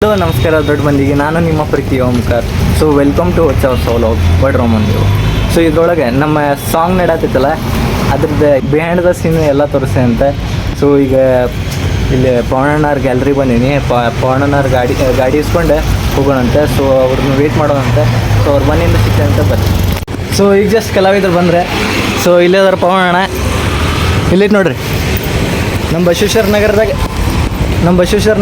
Hello ನಮಸ್ಕಾರ ದೊಡ್ಡ ಮಂದಿಗೆ, ನಾನು ನಿಮ್ಮ ಪ್ರೀತಿ ಓಂಕಾರ. ಸೊ ವೆಲ್ಕಮ್ ಟು ಹೊಚ್ಚ ಸೋಲೋ ಬಡ್ ರೋಮಂದಿವು. ಸೊ ಇದ್ರೊಳಗೆ ನಮ್ಮ ಸಾಂಗ್ ನಡತ್ತಿತ್ತಲ್ಲ, ಅದ್ರದ್ದು ಬಿಹೈಂಡ್ ದ ಸೀನ್ ಎಲ್ಲ ತೋರಿಸ್ತೆ ಅಂತ. ಸೊ ಈಗ ಇಲ್ಲಿ ಪವನಣ್ಣವ್ರ ಗ್ಯಾಲ್ರಿ ಬಂದೀನಿ. ಪವನಣ್ಣವ್ರ ಗಾಡಿ ಇಸ್ಕೊಂಡು ಹೋಗೋಣಂತೆ. ಸೊ ಅವ್ರನ್ನ ವೇಟ್ ಮಾಡೋಣಂತೆ. ಸೊ ಅವ್ರ ಮನೆಯಿಂದ ಸಿಗ್ತೆ ಅಂತ ಬರ್ರಿ. ಸೊ ಈಗ ಜಸ್ಟ್ ಕಲಾವಿದ್ರು ಬಂದರೆ. ಸೊ ಇಲ್ಲೇ ಅದಾರ ಪವನಣ್ಣ. ಇಲ್ಲೈತೆ ನೋಡ್ರಿ, ನಮ್ಮ ಬಸವೇಶ್ವರ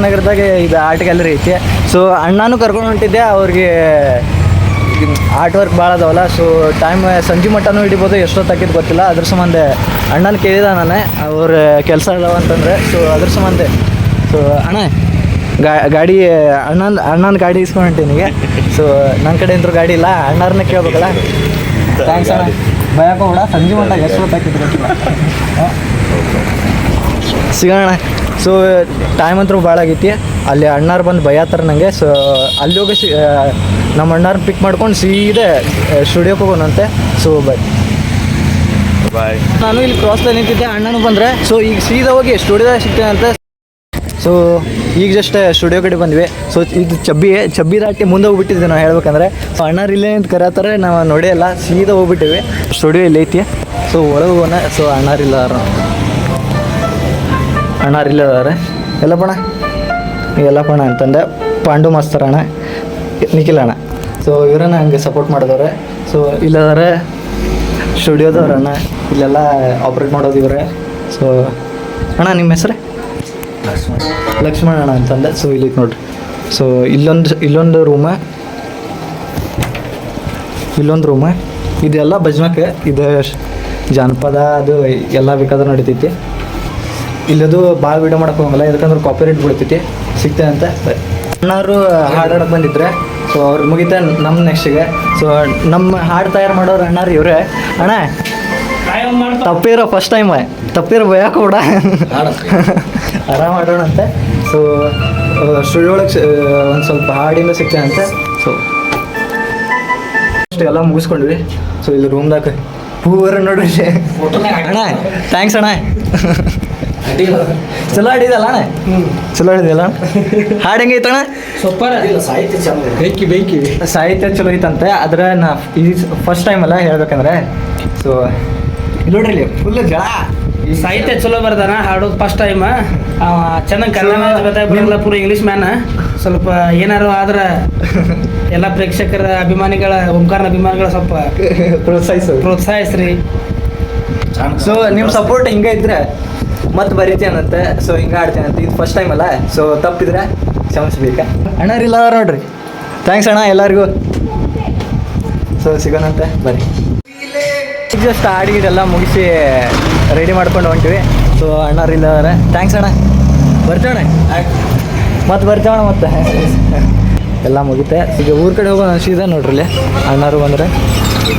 ನಗರದಾಗ ಇದು ಆರ್ಟ್ ಗ್ಯಾಲರಿ ಐತಿ. ಸೊ ಅಣ್ಣನೂ ಕರ್ಕೊಂಡು ಹೊಂಟಿದ್ದೆ. ಅವ್ರಿಗೆ ಆರ್ಟ್ ವರ್ಕ್ ಭಾಳ ಅದಾವಲ್ಲ. ಸೊ ಟೈಮ್ ಸಂಜೆ ಮಟ್ಟನೂ ಹಿಡಿಬೋದು, ಎಷ್ಟೊತ್ತಾಕಿದ್ದು ಗೊತ್ತಿಲ್ಲ. ಅದ್ರ ಸಂಬಂಧ ಅಣ್ಣನ ಕೇಳಿದ ನಾನು, ಅವ್ರ ಕೆಲಸ ಇದಾವ ಅಂತಂದರೆ. ಸೊ ಅದ್ರ ಸಂಬಂಧ ಸೊ ಅಣ್ಣ ಗಾಡಿ ಅಣ್ಣನ ಗಾಡಿ ಇಸ್ಕೊಂಡು ಹೊಂಟೀನಿಗೆ. ಸೊ ನನ್ನ ಕಡೆ ಅಂತೂ ಗಾಡಿ ಇಲ್ಲ, ಅಣ್ಣವ್ರನ್ನ ಕೇಳ್ಬೇಕಲ್ಲ. ಥ್ಯಾಂಕ್ಸ್ ಅಣ್ಣ. ಭಯಪ್ಪ ಕೂಡ ಸಂಜೆ ಮಟ್ಟ ಎಷ್ಟೊತ್ತಾಕಿದ್ದು ಗೊತ್ತಿಲ್ಲ. ಸಿಗೋಣ. ಸೊ ಟೈಮ್ ಅಂತೂ ಭಾಳ ಆಗೈತಿ. ಅಲ್ಲಿ ಅಣ್ಣಾರು ಬಂದು ಭಯತ್ತಾರ ನನಗೆ. ಸೊ ಅಲ್ಲಿ ಹೋಗಿ ನಮ್ಮ ಅಣ್ಣಾರನ್ನ ಪಿಕ್ ಮಾಡ್ಕೊಂಡು ಸೀದಾ ಸ್ಟುಡಿಯೋಕ್ಕೆ ಹೋಗೋಣಂತೆ. So bye. ನಾನು ಇಲ್ಲಿ ಕ್ರಾಸ್ದಲ್ಲಿ ನಿಂತಿದ್ದೆ, ಅಣ್ಣನೂ ಬಂದರೆ. ಸೊ ಈಗ ಸೀದಾ ಹೋಗಿ ಸ್ಟುಡಿಯೋದಾಗ ಸಿಗ್ತೇನೆ ಅಂತ. ಸೊ ಈಗ ಜಸ್ಟ್ ಸ್ಟುಡಿಯೋ ಕಡೆ ಬಂದ್ವಿ. ಸೊ ಇದು ಚಬ್ಬಿ ದಾಟಿ ಮುಂದೆ ಹೋಗ್ಬಿಟ್ಟಿದ್ದೆ ನಾವು ಹೇಳ್ಬೇಕಂದ್ರೆ. ಸೊ ಅಣ್ಣಾರು ಇಲ್ಲೇ ಅಂತ ಕರೆಯತ್ತಾರೆ, ನಾವು ನೋಡೇ ಇಲ್ಲ, ಸೀದಾ ಹೋಗ್ಬಿಟ್ಟಿವಿ. ಸ್ಟುಡಿಯೋ ಇಲ್ಲಿ ಐತಿ. ಸೊ ಒಳಗೆ ಹೋಗೋಣ. ಸೊ ಅಣ್ಣಾರಿಲ್ಲದಾರ ಎಲ್ಲಪ್ಪಣ ಎಲ್ಲಪ್ಪಣ ಅಂತಂದೆ. ಪಾಂಡು ಮಾಸ್ತರ್ ಅಣ್ಣ, ನಿಖಿಲ್ ಅಣ್ಣ. ಸೊ ಇವರನ್ನ ಹಂಗೆ ಸಪೋರ್ಟ್ ಮಾಡಿದವ್ರೆ. ಸೊ ಇಲ್ಲದಾರೆ ಸ್ಟುಡಿಯೋದವ್ರ ಅಣ್ಣ, ಇಲ್ಲೆಲ್ಲ ಆಪ್ರೇಟ್ ಮಾಡೋದು ಇವರೇ. ಸೊ ಅಣ್ಣ ನಿಮ್ಮ ಹೆಸ್ರು? ಲಕ್ಷ್ಮಣ ಅಣ್ಣ ಅಂತಂದೆ. ಸೊ ಇಲ್ಲಿ ನೋಡ್ರಿ. ಸೊ ಇಲ್ಲೊಂದು ರೂಮ ಇದೆಲ್ಲ ಭಜನಕ್ಕೆ. ಇದು ಜಾನಪದ ಅದು ಎಲ್ಲ ಬೇಕಾದ್ರೆ ನಡಿತೈತಿ. ಇಲ್ಲದು ಭಾಳ ವೀಡಿಯೋ ಮಾಡೋಕೆ ಹೋಗಲ್ಲ, ಯಾಕಂದ್ರೆ ಕಾಪಿರೈಟ್ ಬೀಳ್ತೈತಿ. ಸಿಗ್ತದೆ ಅಂತ ಅಣ್ಣವರು ಹಾಡಾಡಕ್ಕೆ ಬಂದಿದ್ರೆ. ಸೊ ಅವ್ರು ಮುಗಿತಾ ನಮ್ಮ ನೆಕ್ಸ್ಟಿಗೆ. ಸೊ ನಮ್ಮ ಹಾಡು ತಯಾರು ಮಾಡೋರು ಅಣ್ಣಾರು ಇವರೇ. ಅಣ್ಣ ತಪ್ಪಿರೋ ಫಸ್ಟ್ ಟೈಮ್ ತಪ್ಪಿರೋ ಭಯಕ್ಕೆ ಕೂಡ ಆರಾಮ ಮಾಡೋಣಂತೆ. ಸೊ ಸ್ಟುಡಿಯೋ ಒಳಗೆ ಒಂದು ಸ್ವಲ್ಪ ಹಾಡಿಂದ ಸಿಗ್ತದೆ ಅಂತ. ಸೊ ಅಷ್ಟು ಎಲ್ಲ ಮುಗಿಸ್ಕೊಂಡ್ವಿ. ಸೊ ಇಲ್ಲಿ ರೂಮ್ದಾಗ ಹೂವರ ನೋಡ್ರಿ ಅಣ್ಣ. ಥ್ಯಾಂಕ್ಸ್ ಅಣ್ಣ. ಚಲೋ ಆಡಿದಲ್ಲ ಅಣ್ಣ? ಚಲೋ ಆಡಿದಲ್ಲ ಹಾಡು ಹೆಂಗೈತಣ್ಣ? ಸೂಪರ್. ಸಾಹಿತ್ಯ ಚಲೋ ಐತಂತೆ. ಆದ್ರೆ ನಾ ಇದು ಫಸ್ಟ್ ಟೈಮ್ ಅಲ್ಲ ಹೇಳ್ಬೇಕಂದ್ರೆ. ಸೊ ನೋಡ್ರಿ ಫುಲ್ ಜಳ ಸಾಹಿತ್ಯ ಚಲೋ ಬರ್ದಾನ, ಹಾಡೋದು ಫಸ್ಟ್ ಟೈಮ್. ಚೆನ್ನಾಗಿ ಕನ್ನಡ ಬರಲ್ಲ, ಪೂರ ಇಂಗ್ಲೀಷ್ ಮ್ಯಾನ್. ಸ್ವಲ್ಪ ಏನಾರು ಆದ್ರೆ ಎಲ್ಲ ಪ್ರೇಕ್ಷಕರ ಅಭಿಮಾನಿಗಳ, ಓಂಕಾರನ ಅಭಿಮಾನಿಗಳ ಸ್ವಲ್ಪ ಪ್ರೋತ್ಸಾಹಿಸ್ರಿ. ಸೊ ನಿಮ್ಮ ಸಪೋರ್ಟ್ ಹಿಂಗೆ ಇದ್ರೆ ಮತ್ತೆ ಬರೀತೇನಂತೆ. ಸೊ ಹಿಂಗೆ ಆಡ್ತೇನಂತೆ. ಇದು ಫಸ್ಟ್ ಟೈಮ್ ಅಲ್ಲ. ಸೊ ತಪ್ಪಿದ್ರೆ ಕ್ಷಮಿಸ್ಬೇಕಾ. ಅಣ್ಣರಿಲ್ಲ ನೋಡ್ರಿ. ಥ್ಯಾಂಕ್ಸ್ ಅಣ್ಣ ಎಲ್ಲರಿಗೂ. ಸೊ ಸಿಗೋಣಂತೆ ಬರ್ರಿ. ಜಸ್ಟ್ ಹಾಡಿಗೆಲ್ಲ ಮುಗಿಸಿ ರೆಡಿ ಮಾಡ್ಕೊಂಡು ಹೊಂಟಿವಿ. ಸೊ ಅಣ್ಣರಿಲ್ಲವ್ರೆ. ಥ್ಯಾಂಕ್ಸ್ ಅಣ್ಣ. ಬರ್ತೇವಣ್ಣ, ಮತ್ತೆ ಬರ್ತೇವಣ್ಣ. ಮತ್ತೆ ಎಲ್ಲ ಮುಗಿತೆ. ಈಗ ಊರ ಕಡೆ ಹೋಗೋ ಅನ್ಸಿದೆ ನೋಡ್ರಿ. ಇಲ್ಲಿ ಅಣ್ಣರು ಬಂದರೆ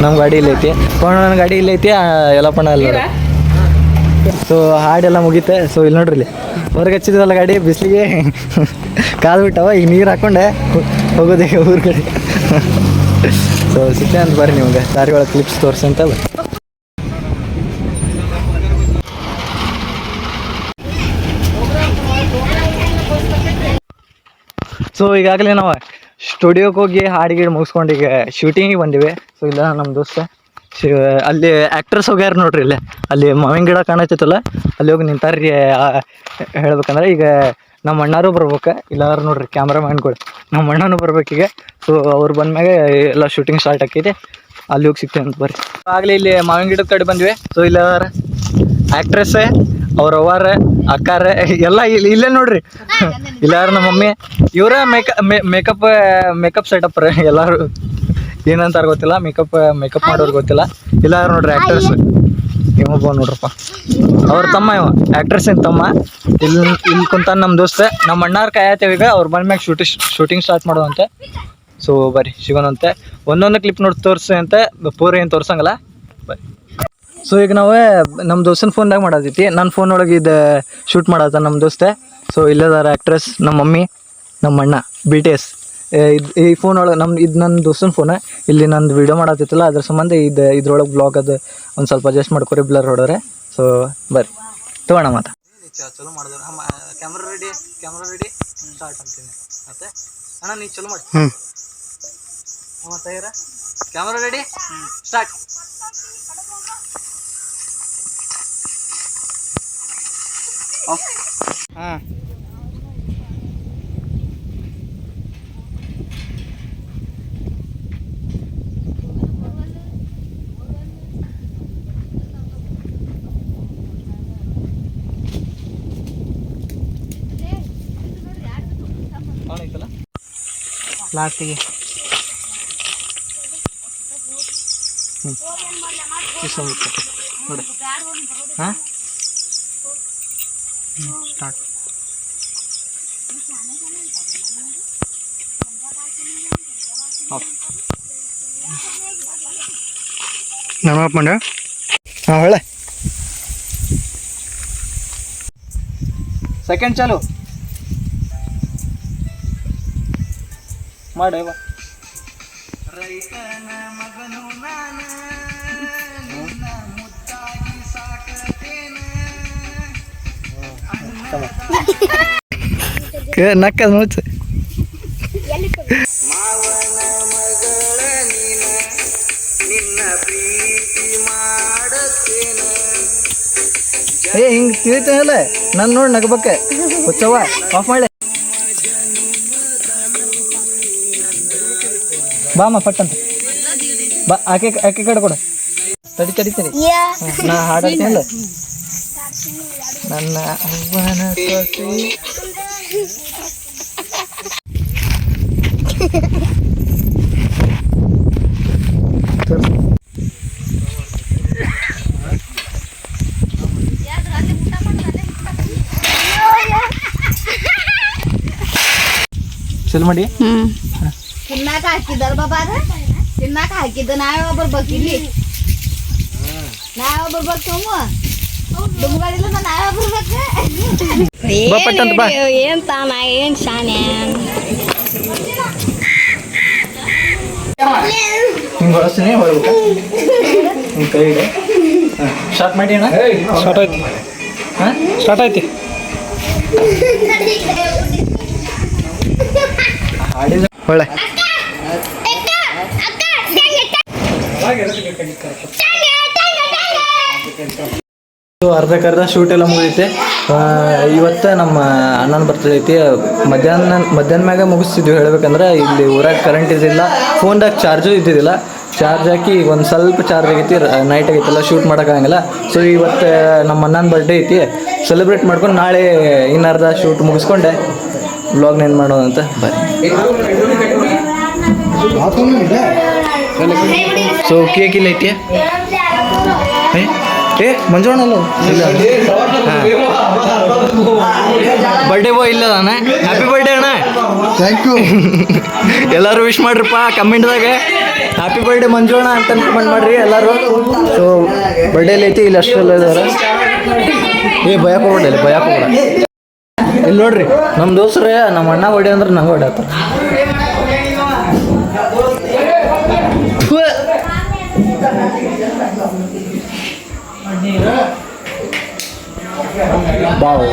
ನಮ್ಮ ಗಾಡಿ ಇಲ್ಲೈತಿ, ಪವನನ ಗಾಡಿ ಇಲ್ಲೈತಿ, ಎಲ್ಲಪ್ಪಣ್ಣ ಎಲ್ಲ. ಸೊ ಹಾಡೆಲ್ಲ ಮುಗೀತೆ. ಸೊ ಇಲ್ಲಿ ನೋಡ್ರಿ, ಇಲ್ಲಿ ಹೊರಗೆ ಹಚ್ಚಿದ್ವಲ್ಲ ಗಾಡಿ, ಬಿಸಿಲಿಗೆ ಕಾದು ಬಿಟ್ಟವ. ಈಗ ನೀರು ಹಾಕ್ಕೊಂಡೆ ಹೋಗೋದು ಈಗ ಊರ ಕಡೆ. ಸೊ ಸಿಗ್ತೇನೆ ಅಂತ ಬರ್ರಿ ನಿಮಗೆ ದಾರಿ ಒಳಗೆ ಕ್ಲಿಪ್ಸ್ ತೋರಿಸಂತ. ಸೊ ಈಗಾಗಲೇ ನಾವು ಸ್ಟುಡಿಯೋಕ್ಕೆ ಹೋಗಿ ಹಾಡಿಗೆ ಮುಗಿಸ್ಕೊಂಡು ಈಗ ಶೂಟಿಂಗಿಗೆ ಬಂದಿವಿ. ಸೊ ಇಲ್ಲ ನಮ್ಮ ದೋಸ್ತ ಅಲ್ಲಿ ಆ್ಯಕ್ಟ್ರಸ್ ಹೋಗ್ಯಾರ ನೋಡ್ರಿ. ಇಲ್ಲೇ ಅಲ್ಲಿ ಮಾವಿನ ಗಿಡ ಕಾಣತ್ತೈತಲ್ಲ, ಅಲ್ಲಿ ಹೋಗಿ ನಿಂತಾರ್ರಿ. ಹೇಳ್ಬೇಕಂದ್ರೆ ಈಗ ನಮ್ಮ ಅಣ್ಣಾರು ಬರ್ಬೇಕು. ಇಲ್ಲಾರು ನೋಡ್ರಿ ಕ್ಯಾಮ್ರಾಮ್ಯಾನ್ಗಳು, ನಮ್ಮ ಅಣ್ಣನೂ ಬರ್ಬೇಕೀಗ. ಸೊ ಅವ್ರು ಬಂದ್ಮ್ಯಾಗೆ ಎಲ್ಲ ಶೂಟಿಂಗ್ ಸ್ಟಾರ್ಟ್ ಆಕೈತಿ. ಅಲ್ಲಿ ಹೋಗಿ ಸಿಗ್ತೇವೆ ಅಂತ ಬರ್ರಿ. ಆಗಲೇ ಇಲ್ಲಿ ಮಾವಿನ ಗಿಡದ ಕಡೆ ಬಂದ್ವಿ. ಸೊ ಇಲ್ಲ ಆ್ಯಕ್ಟ್ರೆಸ್ಸೇ, ಅವ್ರ ಅವ್ವಾರ, ಅಕ್ಕಾರ ಎಲ್ಲ ಇಲ್ಲೇ ನೋಡ್ರಿ. ಇಲ್ಲಾರು ನಮ್ಮ ಮಮ್ಮಿ, ಇವರ ಮೇಕಪ್ ಸೆಟಪ್ ರೀ. ಎಲ್ಲರೂ ಏನಂತಾರ ಗೊತ್ತಿಲ್ಲ, ಮೇಕಪ್ ಮಾಡೋರು ಗೊತ್ತಿಲ್ಲ. ಇಲ್ಲಾರು ನೋಡ್ರಿ ಆ್ಯಕ್ಟರ್ಸ್. ಇವೊಬ್ಬ ನೋಡ್ರಪ್ಪ, ಅವ್ರ ತಮ್ಮ. ಇವ ಆ್ಯಕ್ಟ್ರಸ್ ಏನು ತಮ್ಮ. ಇಲ್ಲಿ ಕುಂತ ನಮ್ಮ ದೋಸ್ತ. ನಮ್ಮ ಅಣ್ಣಾರು ಕಾಯತ್ತೇವೆ. ಈಗ ಅವ್ರು ಬಂದ್ಮ್ಯಾಗ ಶೂಟಿಂಗ್ ಸ್ಟಾರ್ಟ್ ಮಾಡುವಂತೆ. ಸೊ ಬರ್ರಿ ಸಿಗೋಣಂತೆ. ಒಂದೊಂದು ಕ್ಲಿಪ್ ನೋಡಿ ತೋರಿಸಂತೆ, ಪೂರ ಏನು ತೋರ್ಸಂಗಲ್ಲ ಬರ್ರಿ. ಸೊ ಈಗ ನಾವು ನಮ್ಮ ದೋಸ್ತನ ಫೋನ್ದಾಗ ಮಾಡೋದೈತಿ. ನನ್ನ ಫೋನ್ ಒಳಗೆ ಇದು ಶೂಟ್ ಮಾಡತ್ತ ನಮ್ಮ ದೋಸ್ತೆ. ಸೊ ಇಲ್ಲದಾರ ಆ್ಯಕ್ಟ್ರೆಸ್, ನಮ್ಮ ಮಮ್ಮಿ, ನಮ್ಮ ಅಣ್ಣ, BTS. ಈ ಫೋನ್ ಒಳಗೆ ಇದು ನನ್ನ ದೋಸ್ತನ ಫೋನ. ಇಲ್ಲಿ ನಂದು ವೀಡಿಯೋ ಮಾಡತ್ತಿತ್ತಲ್ಲ, ಅದ್ರ ಸಂಬಂಧ ಇದ್ರೊಳಗೆ ಬ್ಲಾಗ್ ಅದು ಒಂದು ಸ್ವಲ್ಪ ಅಡ್ಜಸ್ಟ್ ಮಾಡ್ಕೊರಿ, ಬ್ಲರ್ ಹೊಡೋರೆ. ಸೊ ಬರ್ರಿ ತಗೋಣ ಮಾತಾ. ಚಲೋ ಮಾಡಿದ್ರು. ಕ್ಯಾಮ್ರಾ ರೆಡಿ ಸ್ಟಾರ್ಟ್ ಅಂತೀನಿ ಮತ್ತೆ ಅಣ್ಣ ನೀ ಚಲೋ ಮಾಡಿ. ತಯಾರ ಕ್ಯಾಮ್ರಾ ರೆಡಿ ಸ್ಟಾರ್ಟ್. ಹಾಂ ಐತಲ್ಲ ಲಾಸ್ಟಿಗೆ ನೋಡಿ. ಹಾಂ ಸ್ಟಾರ್ಟ್. ನಮ್ಮಪ್ಪ ಮಂಡ ಹಾಂ ಒಳ್ಳೆ ಸೆಕೆಂಡ್ ಚಾಲು ಮಾಡವ. ರೈತನ ಮಗನು ನಾನು ನಿನ್ನ ಮುದ್ದಾಗಿ ಸಾಕತೇನೆ. ನಕ್ಕದ ಮುಚ್ಚ. ಮಾವನ ಮಗಳ ನೀನ ನಿನ್ನ ಪ್ರೀತಿ ಮಾಡತೇನೆ. ಹಿಂಗೆ ತಿಳಿತೇನಲ್ಲ ನಾನು ನೋಡಿ ನಗಬೇಕೆ ಹುಚ್ಚವ್ವ ಆಫ್ ಮಾಡಿ. ಬಾಮ ಪಟ್ಟಂತ ಬಾ ಆಕೆ ಕಡೆ ಕೊಡು. ತಡಿತೀನಿ ನಾ ಹಾಡಾಡ್ತೀನಲ್ಲ. ನನ್ನ ಅವ್ವನ ಸೊಸೆ ಚಲ್ ಮಾಡಿ. ತಿನ್ನಾಕ ಹಾಕಿದಾರ ಬಾಬಾ ತಿನ್ನಾಕ ಹಾಕಿದ್ದ ನಾವೊಬ್ಬರು ಬರ್ಕಿಲ್ಲಿ ನಾವೊಬ್ಬರು ಬರ್ತೀವ ದುಮ್ಗಳಿಲ್ಲ ನಾವೊಬ್ಬರು ಬಾ ಏನ್ ತಾನ ಏನ್ ಶಾನೆ ಹಿಂಗೆ ಹೊಳಸ್ತೀನಿ ಹೊಳ್ಬೇಕು. ಹಿಂಗೆ ಕೈ ಇದೆ. ಸ್ಟಾರ್ಟ್ ಮಾಡಿ ಅಣ್ಣ. ಸ್ಟಾರ್ಟ್ ಆಯ್ತು. ಹಾಂ ಸ್ಟಾರ್ಟ್ ಆಯ್ತು. ಹಾಡಿದ ಒಳ್ಳೆ ಅರ್ಧಕ್ಕರ್ಧ ಶೂಟ್ ಎಲ್ಲ ಮುಗಿದೈತೆ. ಇವತ್ತು ನಮ್ಮ ಅಣ್ಣನ ಬರ್ತಡೇ ಐತಿ. ಮಧ್ಯಾಹ್ನ ಮ್ಯಾಗ ಮುಗಿಸ್ತಿದ್ವಿ. ಹೇಳ್ಬೇಕಂದ್ರೆ ಇಲ್ಲಿ ಊರಾಗ ಕರೆಂಟ್ ಇದ್ದಿಲ್ಲ, ಫೋನ್ದಾಗ ಚಾರ್ಜು ಇದ್ದಿದ್ದಿಲ್ಲ. ಚಾರ್ಜ್ ಹಾಕಿ ಈಗ ಒಂದು ಸ್ವಲ್ಪ ಚಾರ್ಜ್ ಆಗೈತಿ. ನೈಟ್ ಆಗೈತಲ್ಲ ಶೂಟ್ ಮಾಡೋಕ್ಕಾಗಂಗಿಲ್ಲ. ಸೊ ಇವತ್ತು ನಮ್ಮ ಅಣ್ಣನ ಬರ್ಡೇ ಐತಿ, ಸೆಲೆಬ್ರೇಟ್ ಮಾಡ್ಕೊಂಡು ನಾಳೆ ಇನ್ನರ್ಧ ಶೂಟ್ ಮುಗಿಸ್ಕೊಂಡೆ ವ್ಲಾಗ್ನ ಏನು ಮಾಡೋದು ಅಂತ ಬರ್ರಿ. ಸೊ ಕೇಕ್ ಇಲ್ಲ ಐತಿ. ಮಂಜೋಣಲ್ಲ ಬರ್ಡೇ ಬಾಯ್ ಇಲ್ಲ ಅಣ್ಣ. ಹ್ಯಾಪಿ ಬರ್ಡೇ ಅಣ್ಣ. Thank you. ಎಲ್ಲರೂ ವಿಶ್ ಮಾಡ್ರಪ್ಪ ಕಮೆಂಟ್ದಾಗ. ಹ್ಯಾಪಿ ಬರ್ಡೇ ಮಂಜೋಣ ಅಂತ ಕಮೆಂಟ್ ಮಾಡ್ರಿ ಎಲ್ಲರೂ. ಸೊ ಬರ್ಡೇಲಿ ಐತಿ ಇಲ್ಲಿ ಅಷ್ಟೆಲ್ಲ ಇದಾರೆ. ಭಯಕ್ಕೆ ಹೋಗ್ಬಿಡಲ್ಲ ಭಯಕ್ಕೆ ಹೋಗ್ಬಿಡ. ಇಲ್ಲಿ ನೋಡ್ರಿ ನಮ್ಮ ದೋಸ್ತ್ರೆ ನಮ್ಮ ಅಣ್ಣ ಹೊಡಿ ಅಂದ್ರೆ ನಂಗೆ ಹೊಡ್ಯಾತ. ಬಾವು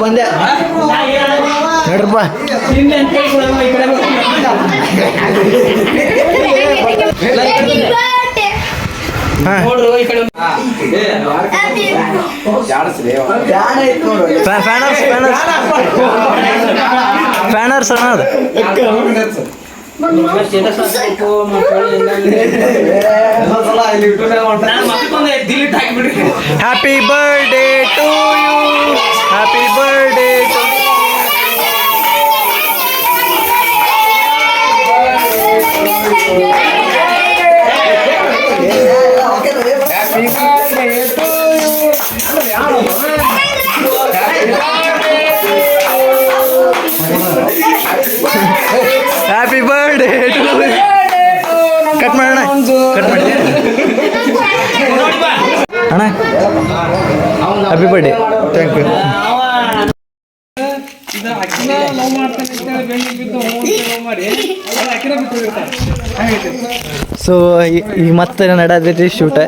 ಬಂದೆ ನೋಡ್ರಪ್ಪ. ಫ್ಯಾನರ್ಸ್ ಅನ್ನೋದು happy birthday to you. Happy birthday to happy birthday to. Cut ಮಾಡೋಣ. ಕಟ್ ಮಾಡಿ ಅಣ್ಣ. Happy birthday. Thank you. So ಈಗ ಮತ್ತೆ ನಡೆದೈತಿ ಶೂಟ್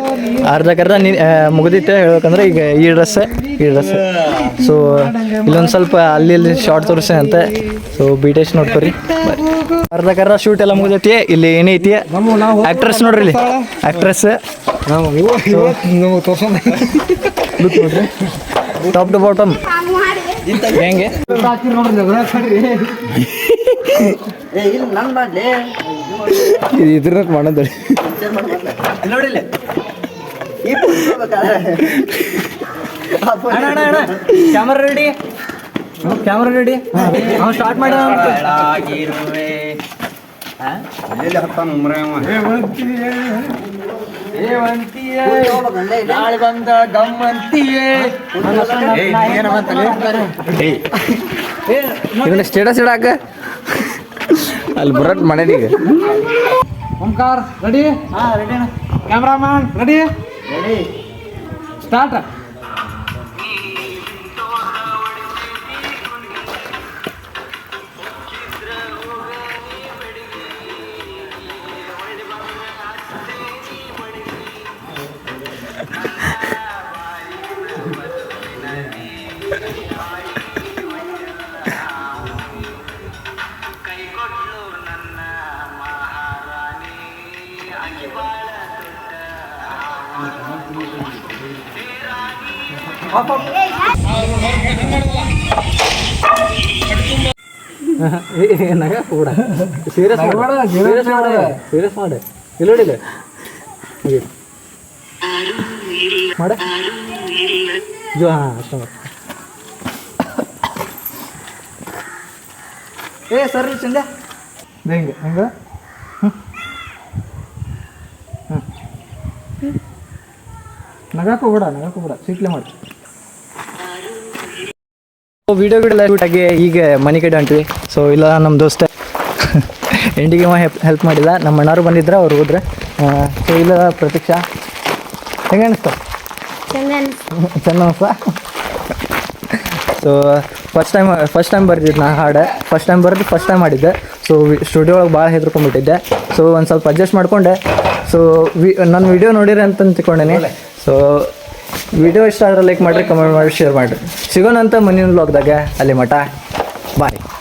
ಅರ್ಧಕ್ಕರ್ಧ ಮುಗಿದಿತ್ತೆ ಹೇಳ್ಬೇಕಂದ್ರೆ ಈಗ ಈ ಡ್ರೆಸ್ ಸೊ ಇಲ್ಲೊಂದು ಸ್ವಲ್ಪ ಅಲ್ಲಿ ಶಾರ್ಟ್ ತೋರಿಸಿ ಅಂತ ಸೊ ಬೀಟೇಶ್ ನೋಡ್ಕೊರಿ ಅರ್ಧಕ್ಕರ್ಧ ಶೂಟ್ ಎಲ್ಲ ಮುಗಿದೈತಿ ಇಲ್ಲಿ ಏನೈತಿ ಆ್ಯಕ್ಟ್ರೆಸ್ ನೋಡ್ರಿ ಇಲ್ಲಿ ಆ್ಯಕ್ಟ್ರೆಸ್ ನೋಡ್ರಿ ಟಾಪ್ ಟು ಬಾಟಮ್ ಹೆಂಗೆ ಇದ್ರ ಮಾಡೋದು ನೋಡಿಲ್ಲ ಕ್ಯಾಮರಾ ರೆಡಿ ಅವ್ನು ಸ್ಟಾರ್ಟ್ ಮಾಡಿ ನಾಳೆ ಬಂದ ಗಮ್ಮಂತಿಯೇ ಇದನ್ನ ಸ್ಟೇಟಸ್ ಇಡಾಕ ಅಲ್ಲಿ ಬರಟ್ ಮನೆಗೆ Omkara ready ready cameraman ready start ನಗ ಕೂಡ ಸೀರಿಯಸ್ ಮಾಡಿ ಇಲ್ಲ ನೋಡಿಲ್ಲ ಮಾಡ ಜೋ ಹಾಂ ಅಷ್ಟೇ ಮಾಡಿ ಸರ್ ಚಂದ ಹೆಂಗೆ ಹೆಂಗೆ ನಗಾಕು ಬೇಡ ಸೀಟ್ಲೆ ಮಾಡಿ ವಿಡಿಯೋಗಳೆಲ್ಲ ಶೂಟಾಗಿ ಈಗ ಮನೆ ಕಡೆ ಹೊಂಟ್ವಿ ಸೊ ಇಲ್ಲ ನಮ್ಮ ದೋಸ್ತ ಎಂಡಿಗೆ ಹೆಲ್ಪ್ ಮಾಡಿಲ್ಲ ನಮ್ಮ ಅಣ್ಣಾರು ಬಂದಿದ್ರೆ ಅವ್ರು ಹೋದ್ರೆ ಸೊ ಇಲ್ಲ ಪ್ರತೀಕ್ಷಾ ಹೆಂಗೆ ಅನಿಸ್ತ ಚೆಂದ ಅನಿಸ್ತಾ ಸೊ ಫಸ್ಟ್ ಟೈಮ್ ಬರ್ತಿದ್ದೆ ನಾ ಹಾಡು ಫಸ್ಟ್ ಟೈಮ್ ಮಾಡಿದ್ದೆ ಸೊ ಸ್ಟುಡಿಯೋ ಒಳಗೆ ಭಾಳ ಹೆದರ್ಕೊಂಡ್ಬಿಟ್ಟಿದ್ದೆ ಸೊ ಒಂದು ಸ್ವಲ್ಪ ಅಡ್ಜಸ್ಟ್ ಮಾಡಿಕೊಂಡೆ ಸೊ ನನ್ನ ವಿಡಿಯೋ ನೋಡಿರಿ ಅಂತ ತಿಳ್ಕೊಂಡೇನೆ ಸೊ ವಿಡಿಯೋ ಇಷ್ಟ ಆದರೆ ಲೈಕ್ ಮಾಡಿರಿ ಕಮೆಂಟ್ ಮಾಡಿ ಶೇರ್ ಮಾಡಿರಿ ಸಿಗೋಣಂತ ಮುಂದಿನ ವ್ಲಾಗ್ದಾಗ ಅಲ್ಲಿ ಮಠ ಬಾಯ್